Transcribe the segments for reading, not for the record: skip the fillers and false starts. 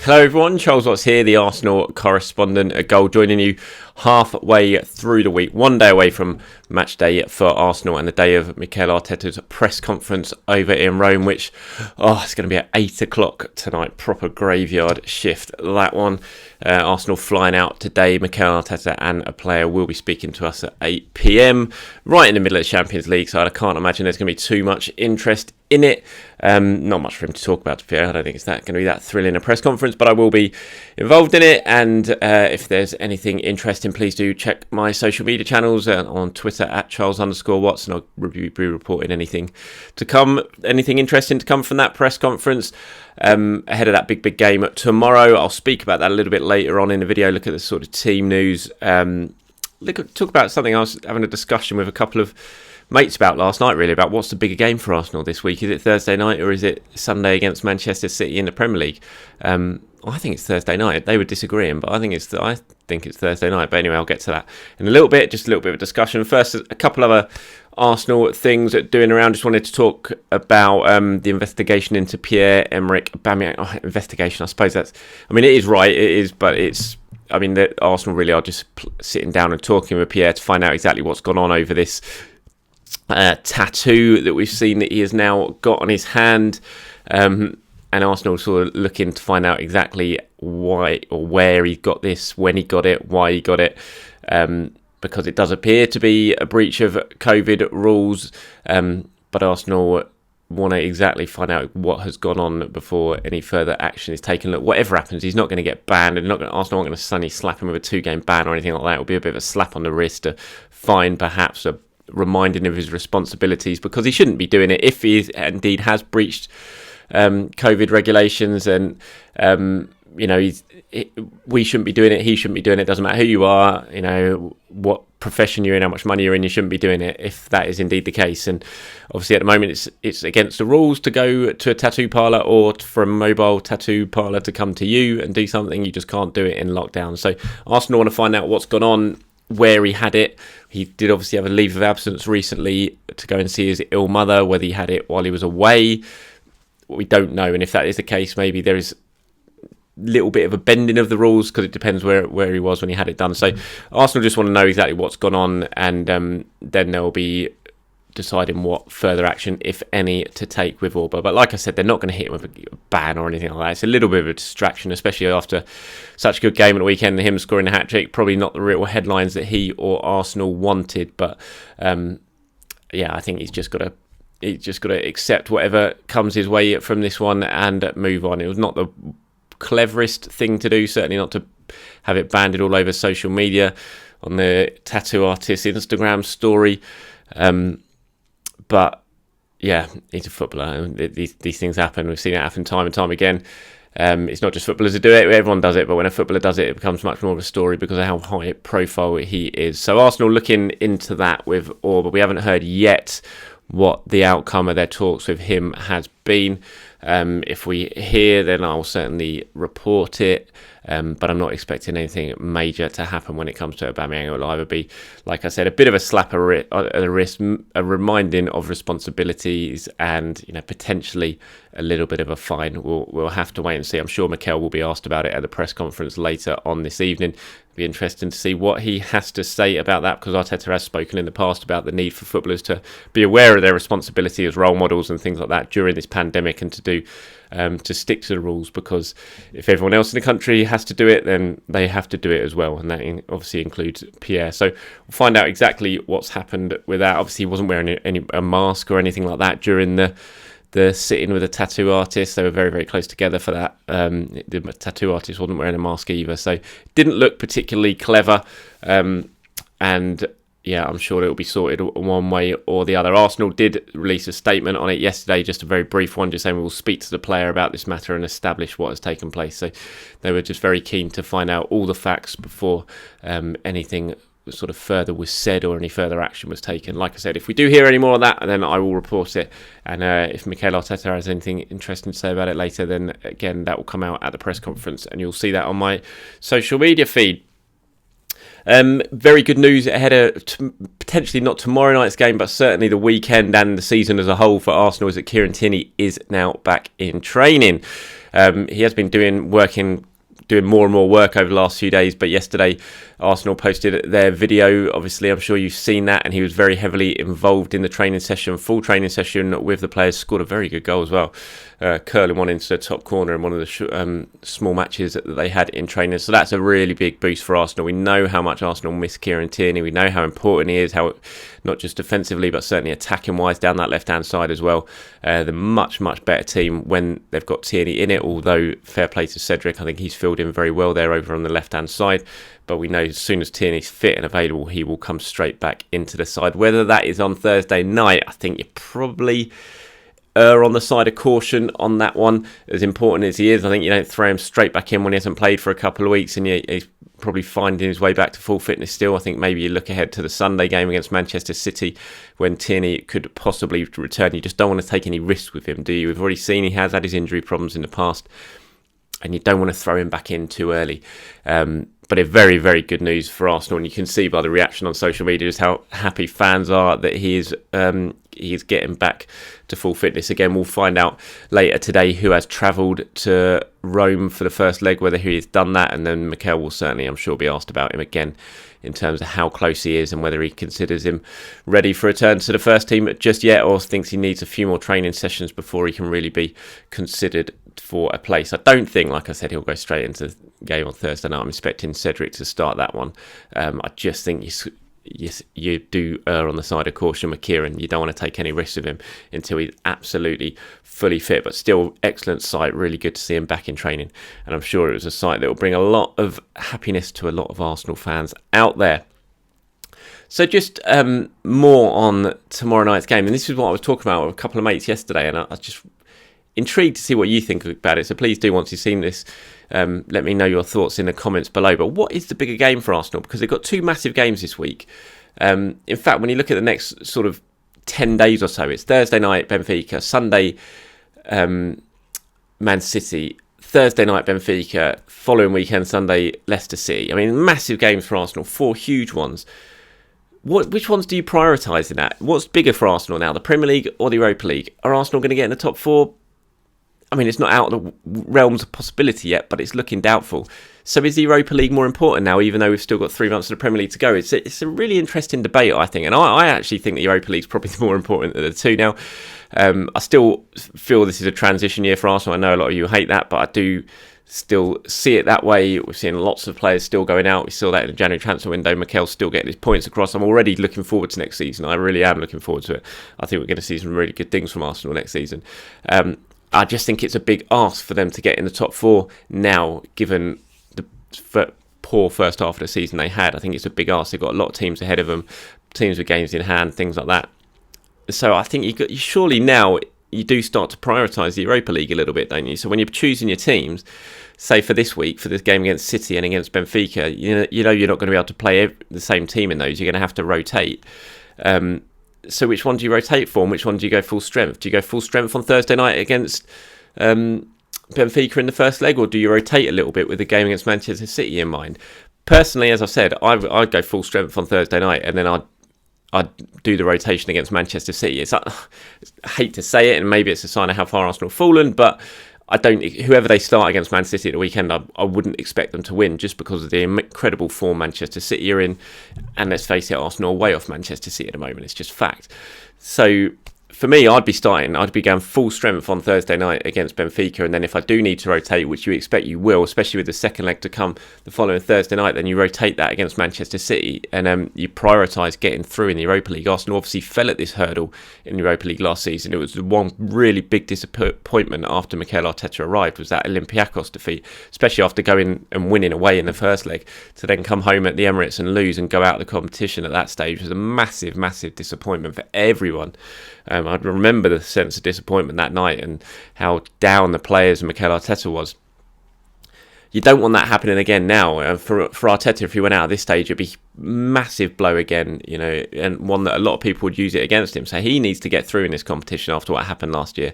Hello everyone, Charles Watts here, the Arsenal correspondent at Goal, joining you halfway through the week, one day away from match day for Arsenal and the day of Mikel Arteta's press conference over in Rome, which, it's going to be at 8 o'clock tonight, proper graveyard shift, that one. Arsenal flying out today, Mikel Arteta and a player will be speaking to us at 8 p.m, right in the middle of the Champions League, so I can't imagine there's going to be too much interest in it. Not much for him to talk about, to be fair. I don't think it's going to be that thrilling a press conference, but I will be involved in it, and if there's anything interesting, please do check my social media channels on Twitter at Charles_Watts, and I'll be reporting anything interesting to come from that press conference ahead of that big game tomorrow. I'll speak about that a little bit later on in the video, look at the sort of team news, talk about something I was having a discussion with a couple of mates about last night, really, about what's the bigger game for Arsenal this week. Is it Thursday night or is it Sunday against Manchester City in the Premier League? I think it's Thursday night. They were disagreeing, but I think it's Thursday night. But anyway, I'll get to that in a little bit. Just a little bit of discussion. First, a couple other Arsenal things doing around. Just wanted to talk about the investigation into Pierre-Emerick Aubameyang. Investigation, I suppose it is right. It is, but it's. That Arsenal really are just sitting down and talking with Pierre to find out exactly what's gone on over this tattoo that we've seen that he has now got on his hand, and Arsenal sort of looking to find out exactly why or where he got this, when he got it, why he got it, because it does appear to be a breach of COVID rules, but Arsenal want to exactly find out what has gone on before any further action is taken. Look, whatever happens, he's not going to get banned, and Arsenal aren't going to suddenly slap him with a 2-game ban or anything like that. It'll be a bit of a slap on the wrist, a fine, perhaps a reminding of his responsibilities, because he shouldn't be doing it if he indeed has breached COVID regulations, and we shouldn't be doing it, he shouldn't be doing it. Doesn't matter who you are, what profession you're in, how much money you're in, you shouldn't be doing it if that is indeed the case. And obviously at the moment it's against the rules to go to a tattoo parlour or for a mobile tattoo parlour to come to you and do something. You just can't do it in lockdown. So Arsenal want to find out what's gone on, where he had it. He did obviously have a leave of absence recently to go and see his ill mother. Whether he had it while he was away, we don't know. And if that is the case, maybe there is a little bit of a bending of the rules, because it depends where he was when he had it done. So Arsenal just want to know exactly what's gone on, and then they'll be deciding what further action, if any, to take with Auba. But like I said, they're not going to hit him with a ban or anything like that. It's a little bit of a distraction, especially after such a good game at the weekend, him scoring a hat-trick. Probably not the real headlines that he or Arsenal wanted, but I think he's just got to accept whatever comes his way from this one and move on. It was not the cleverest thing to do, certainly not to have it banded all over social media on the tattoo artist's Instagram story. But yeah, he's a footballer. These things happen. We've seen it happen time and time again. It's not just footballers who do it, everyone does it, but when a footballer does it, it becomes much more of a story because of how high profile he is. So Arsenal looking into that with Auba. We haven't heard yet what the outcome of their talks with him has been. If we hear, then I'll certainly report it. But I'm not expecting anything major to happen when it comes to Aubameyang. It will either be, like I said, a bit of a slap at the wrist, a reminding of responsibilities, and potentially a little bit of a fine. We'll have to wait and see. I'm sure Mikel will be asked about it at the press conference later on this evening. It'll be interesting to see what he has to say about that, because Arteta has spoken in the past about the need for footballers to be aware of their responsibility as role models and things like that during this pandemic, and to stick to the rules, because if everyone else in the country has to do it, then they have to do it as well, and that obviously includes Pierre. So we'll find out exactly what's happened with that. Obviously he wasn't wearing a mask or anything like that during the sitting with a tattoo artist. They were very, very close together for that. The tattoo artist wasn't wearing a mask either, so it didn't look particularly clever, and yeah, I'm sure it will be sorted one way or the other. Arsenal did release a statement on it yesterday, just a very brief one, just saying we will speak to the player about this matter and establish what has taken place. So they were just very keen to find out all the facts before anything sort of further was said or any further action was taken. Like I said, if we do hear any more of that, then I will report it. And if Mikel Arteta has anything interesting to say about it later, then again, that will come out at the press conference and you'll see that on my social media feed. Very good news ahead of potentially not tomorrow night's game, but certainly the weekend and the season as a whole for Arsenal is that Kieran Tierney is now back in training. He has been doing more and more work over the last few days, but yesterday Arsenal posted their video. Obviously, I'm sure you've seen that, and he was very heavily involved in the full training session with the players. Scored a very good goal as well, curling one into the top corner in one of the small matches that they had in training. So that's a really big boost for Arsenal. We know how much Arsenal miss Kieran Tierney. We know how important he is, how not just defensively but certainly attacking wise down that left hand side as well. The much better team when they've got Tierney in it, although fair play to Cedric, I think he's filled in very well there over on the left hand side. But we know as soon as Tierney's fit and available, he will come straight back into the side. Whether that is on Thursday night, I think you probably err on the side of caution on that one. As important as he is, I think you don't throw him straight back in when he hasn't played for a couple of weeks and he's probably finding his way back to full fitness still. I think maybe you look ahead to the Sunday game against Manchester City when Tierney could possibly return. You just don't want to take any risks with him, do you? We've already seen he has had his injury problems in the past, and you don't want to throw him back in too early. But it's very, very good news for Arsenal, and you can see by the reaction on social media just how happy fans are that he is getting back to full fitness again. We'll find out later today who has travelled to Rome for the first leg, whether he has done that, and then Mikel will certainly, I'm sure, be asked about him again in terms of how close he is and whether he considers him ready for a return to the first team just yet, or thinks he needs a few more training sessions before he can really be considered for a place. I don't think, like I said, he'll go straight into the game on Thursday night. I'm expecting Cedric to start that one. I just think you do err on the side of caution with Kieran. You don't want to take any risks with him until he's absolutely fully fit, but still excellent sight. Really good to see him back in training, and I'm sure it was a sight that will bring a lot of happiness to a lot of Arsenal fans out there. So just more on tomorrow night's game, and this is what I was talking about with a couple of mates yesterday, and I was just intrigued to see what you think about it. So please do, once you've seen this, let me know your thoughts in the comments below. But what is the bigger game for Arsenal? Because they've got two massive games this week. In fact, when you look at the next sort of 10 days or so, it's Thursday night Benfica, Sunday Man City, Thursday night Benfica, following weekend Sunday Leicester City. I mean, massive games for Arsenal, 4 huge ones. Which ones do you prioritise in that? What's bigger for Arsenal now, the Premier League or the Europa League? Are Arsenal going to get in the top 4? I mean, it's not out of the realms of possibility yet, but it's looking doubtful. So is the Europa League more important now, even though we've still got 3 months of the Premier League to go? It's a really interesting debate, I think. And I actually think the Europa League is probably more important than the two now. I still feel this is a transition year for Arsenal. I know a lot of you hate that, but I do still see it that way. We're seeing lots of players still going out. We saw that in the January transfer window. Mikel's still getting his points across. I'm already looking forward to next season. I really am looking forward to it. I think we're going to see some really good things from Arsenal next season. I just think it's a big ask for them to get in the top 4 now, given the poor first half of the season they had. I think it's a big ask. They've got a lot of teams ahead of them, teams with games in hand, things like that. So I think you surely now you do start to prioritise the Europa League a little bit, don't you? So when you're choosing your teams, say for this week, for this game against City and against Benfica, you know you're not going to be able to play the same team in those. You're going to have to rotate. So which one do you rotate for, and which one do you go full strength? Do you go full strength on Thursday night against Benfica in the first leg, or do you rotate a little bit with the game against Manchester City in mind? Personally, as I said, I'd go full strength on Thursday night, and then I'd do the rotation against Manchester City. I hate to say it, and maybe it's a sign of how far Arsenal have fallen, but whoever they start against Man City at the weekend, I wouldn't expect them to win just because of the incredible form Manchester City are in. And let's face it, Arsenal are way off Manchester City at the moment. It's just fact. So for me, I'd be going full strength on Thursday night against Benfica, and then if I do need to rotate, which you expect you will, especially with the second leg to come the following Thursday night, then you rotate that against Manchester City, and you prioritise getting through in the Europa League. Arsenal obviously fell at this hurdle in the Europa League last season. It was the one really big disappointment after Mikel Arteta arrived, was that Olympiacos defeat, especially after going and winning away in the first leg, to then come home at the Emirates and lose and go out of the competition at that stage was a massive, massive disappointment for everyone. I remember the sense of disappointment that night and how down the players and Mikel Arteta was. You don't want that happening again now. For Arteta, if he went out at this stage, it'd be massive blow again, and one that a lot of people would use it against him. So he needs to get through in this competition after what happened last year.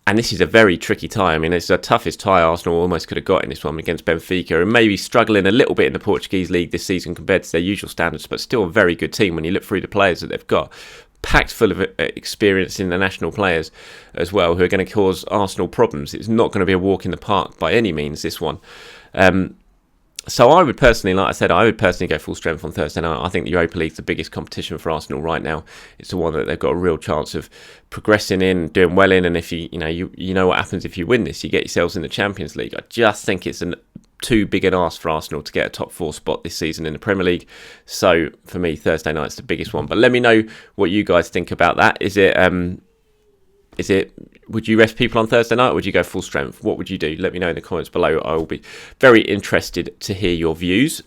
And this is a very tricky tie. I mean, it's the toughest tie Arsenal almost could have got in this one against Benfica, and maybe struggling a little bit in the Portuguese league this season compared to their usual standards, but still a very good team when you look through the players that they've got. Packed full of experienced international players as well, who are going to cause Arsenal problems. It's not going to be a walk in the park by any means, this one. So I would personally, like I said, go full strength on Thursday night. I think the Europa League is the biggest competition for Arsenal right now. It's the one that they've got a real chance of progressing in, doing well in. And if you know what happens if you win this, you get yourselves in the Champions League. I just think it's too big an ask for Arsenal to get a top 4 spot this season in the Premier League. So for me, Thursday night's the biggest one. But let me know what you guys think about that. Would you rest people on Thursday night, or would you go full strength? What would you do? Let me know in the comments below. I will be very interested to hear your views.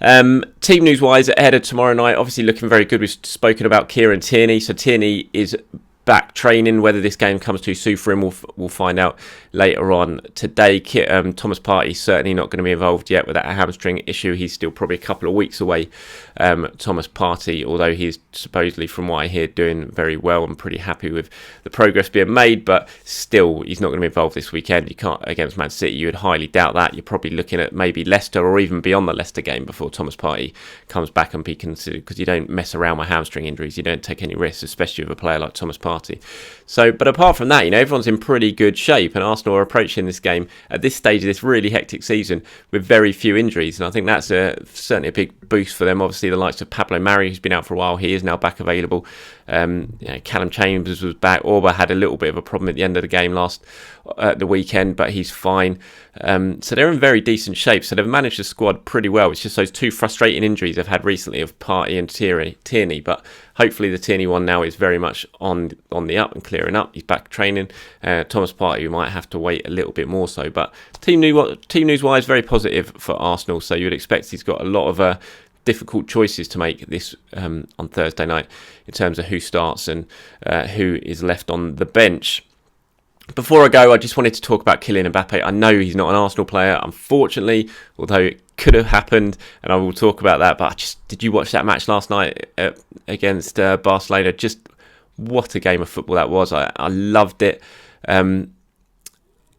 Team news wise, ahead of tomorrow night, obviously looking very good. We've spoken about Kieran Tierney. So Tierney is back training. Whether this game comes too soon for him, we'll find out later on today. Thomas Partey certainly not going to be involved yet with that hamstring issue. He's still probably a couple of weeks away. Thomas Partey, although he's supposedly, from what I hear, doing very well and pretty happy with the progress being made, but still he's not going to be involved this weekend. You can't, against Man City, you would highly doubt that. You're probably looking at maybe Leicester or even beyond the Leicester game before Thomas Partey comes back and be considered, because you don't mess around with hamstring injuries. You don't take any risks, especially with a player like Thomas Partey. So, but apart from that, everyone's in pretty good shape, and Arsenal are approaching this game at this stage of this really hectic season with very few injuries, and I think that's certainly a big boost for them. Obviously, the likes of Pablo Mari, who's been out for a while, he is now back available. Callum Chambers was back. Auba had a little bit of a problem at the end of the game the weekend, but he's fine. So they're in very decent shape. So they've managed the squad pretty well. It's just those two frustrating injuries they've had recently of Partey and Tierney. But hopefully the Tierney one now is very much on the up and clearing up. He's back training. Thomas Partey, we might have to wait a little bit more so. But team news wise, very positive for Arsenal. So you'd expect he's got a lot of difficult choices to make this on Thursday night in terms of who starts and who is left on the bench. Before I go, I just wanted to talk about Kylian Mbappe. I know he's not an Arsenal player, unfortunately, although it could have happened, and I will talk about that. But did you watch that match last night against Barcelona? Just what a game of football that was. I loved it. And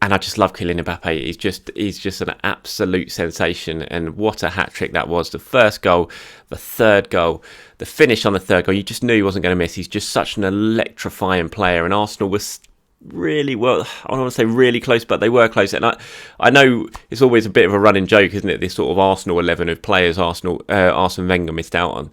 I just love Kylian Mbappe. He's just an absolute sensation. And what a hat-trick that was. The first goal, the third goal, the finish on the third goal. You just knew he wasn't going to miss. He's just such an electrifying player. And Arsenal was really, well, I don't want to say really close, but they were close. And I know it's always a bit of a running joke, isn't it? This sort of Arsenal 11 of players Arsene Wenger missed out on.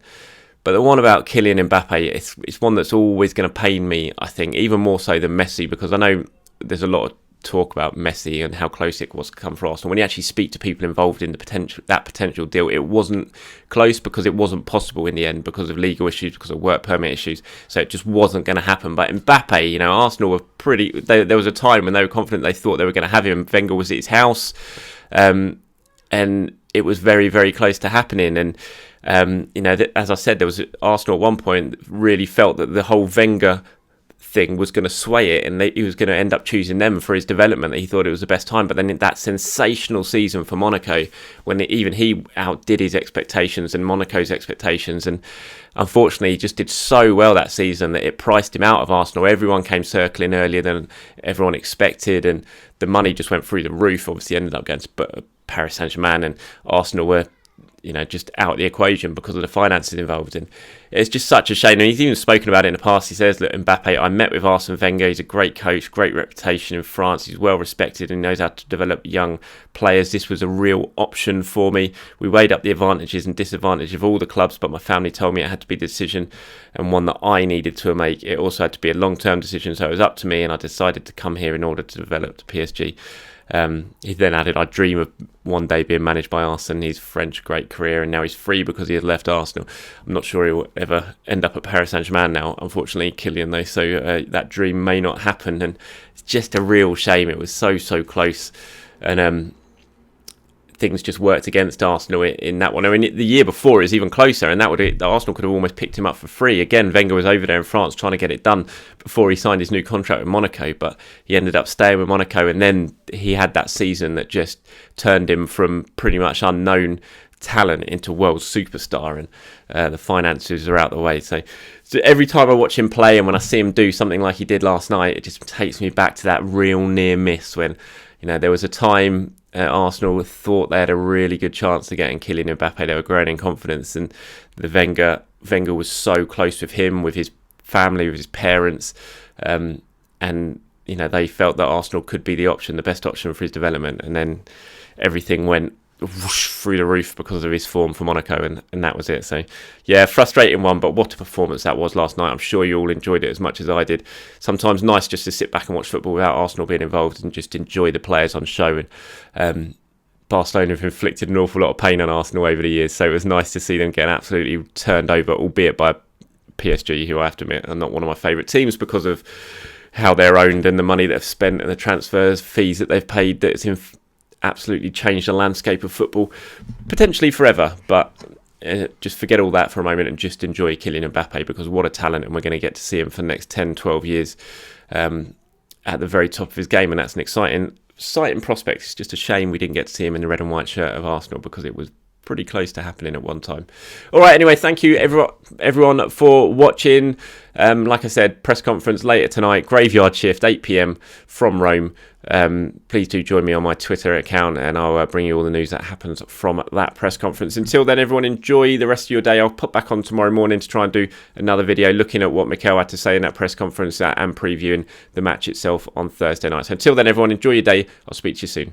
But the one about Kylian Mbappe, it's one that's always going to pain me, I think, even more so than Messi, because I know there's a lot of talk about Messi and how close it was to come for Arsenal. When you actually speak to people involved in that potential deal, it wasn't close because it wasn't possible in the end because of legal issues, because of work permit issues. So it just wasn't going to happen. But Mbappe, Arsenal were pretty. There was a time when they were confident they thought they were going to have him. Wenger was at his house, and it was very, very close to happening. And as I said, there was Arsenal at one point really felt that the whole Wenger thing was going to sway it, and he was going to end up choosing them for his development. He thought it was the best time, but then in that sensational season for Monaco, when even he outdid his expectations and Monaco's expectations, and unfortunately he just did so well that season that it priced him out of Arsenal. Everyone came circling earlier than everyone expected, and the money just went through the roof. Obviously ended up against Paris Saint-Germain, and Arsenal were just out of the equation because of the finances involved. And it's just such a shame. And he's even spoken about it in the past. He says, look, Mbappe, I met with Arsene Wenger. He's a great coach, great reputation in France. He's well respected and knows how to develop young players. This was a real option for me. We weighed up the advantages and disadvantages of all the clubs, but my family told me it had to be a decision and one that I needed to make. It also had to be a long-term decision, so it was up to me, and I decided to come here in order to develop the PSG. He then added, I dream of one day being managed by Arsene. His French great career, and now he's free because he has left Arsenal. I'm not sure he'll ever end up at Paris Saint-Germain now, unfortunately, Kylian, though, so that dream may not happen, and it's just a real shame. It was so close, and things just worked against Arsenal in that one. I mean, the year before is even closer, and Arsenal could have almost picked him up for free. Again, Wenger was over there in France trying to get it done before he signed his new contract with Monaco, but he ended up staying with Monaco, and then he had that season that just turned him from pretty much unknown talent into world superstar, and the finances are out the way. So every time I watch him play, and when I see him do something like he did last night, it just takes me back to that real near miss when, there was a time Arsenal thought they had a really good chance of getting Kylian Mbappe. They were growing in confidence, and the Wenger was so close with him, with his family, with his parents, and they felt that Arsenal could be the best option for his development, and then everything went whoosh through the roof because of his form for Monaco, and that was it. So yeah, frustrating one, but what a performance that was last night. I'm sure you all enjoyed it as much as I did. Sometimes nice just to sit back and watch football without Arsenal being involved and just enjoy the players on show. And Barcelona have inflicted an awful lot of pain on Arsenal over the years, so it was nice to see them get absolutely turned over, albeit by PSG, who I have to admit are not one of my favourite teams because of how they're owned and the money they've spent and the transfers fees that they've paid. That's absolutely changed the landscape of football, potentially forever. But just forget all that for a moment and just enjoy Kylian Mbappe, because what a talent, and we're going to get to see him for the next 10, 12 years at the very top of his game, and that's an exciting prospect. It's just a shame we didn't get to see him in the red and white shirt of Arsenal, because it was pretty close to happening at one time. All right, anyway, thank you everyone for watching. Like I said, press conference later tonight, graveyard shift, 8 p.m. from Rome. Please do join me on my Twitter account, and I'll bring you all the news that happens from that press conference. Until then, everyone, enjoy the rest of your day. I'll put back on tomorrow morning to try and do another video looking at what Mikel had to say in that press conference and previewing the match itself on Thursday night. So until then, everyone, enjoy your day. I'll speak to you soon.